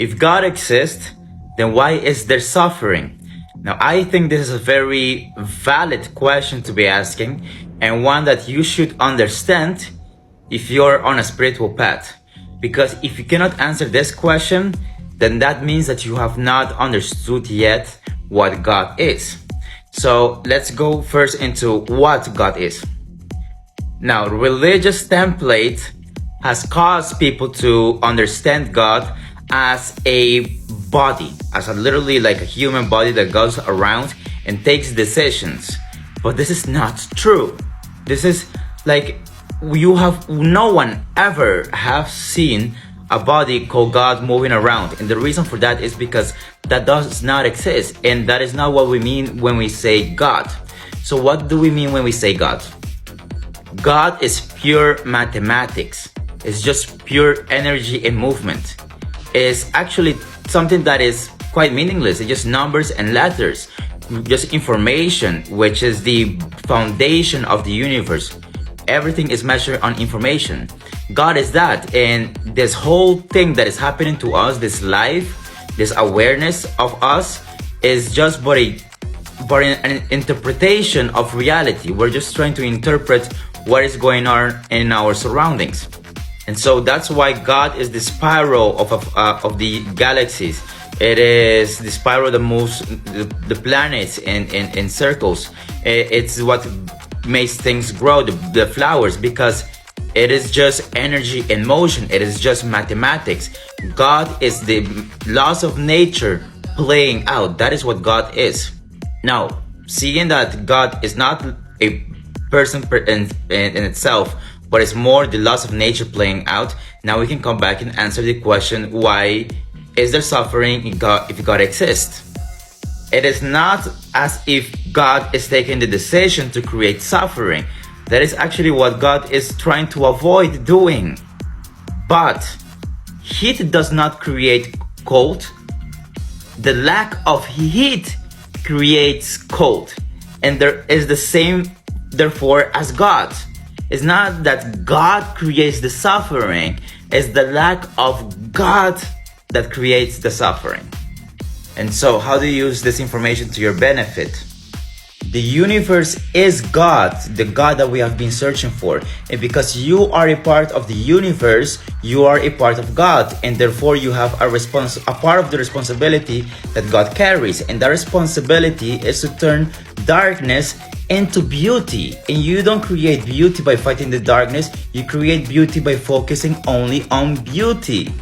If God exists, then why is there suffering? Now, I think this is a very valid question to be asking, and one that you should understand if you're on a spiritual path. Because if you cannot answer this question, then that means that you have not understood yet what God is. So let's go first into what God is. Now, religious template has caused people to understand God as a body, as a literally like a human body that goes around and takes decisions. But this is not true. This is like no one ever have seen a body called God moving around. And the reason for that is because that does not exist. And that is not what we mean when we say God. So what do we mean when we say God? God is pure mathematics. It's just pure energy and movement. It's actually something that is quite meaningless. It's just numbers and letters, just information, which is the foundation of the universe. Everything is measured on information. God is that, and this whole thing that is happening to us, this life, this awareness of us, is just but an interpretation of reality. We're just trying to interpret what is going on in our surroundings. And so that's why God is the spiral of the galaxies. It is the spiral that moves the planets in circles. It's what makes things grow, the flowers, because it is just energy and motion. It is just mathematics. God is the laws of nature playing out. That is what God is. Now, seeing that God is not a person in itself, but it's more the laws of nature playing out, now we can come back and answer the question, why is there suffering if God exists? It is not as if God is taking the decision to create suffering. That is actually what God is trying to avoid doing. But heat does not create cold. The lack of heat creates cold. And there is the same, therefore, as God. It's not that God creates the suffering, it's the lack of God that creates the suffering. And so, how do you use this information to your benefit? The universe is God, the God that we have been searching for. And because you are a part of the universe, you are a part of God. And therefore, you have a part of the responsibility that God carries. And that responsibility is to turn darkness into beauty. And you don't create beauty by fighting the darkness. You create beauty by focusing only on beauty.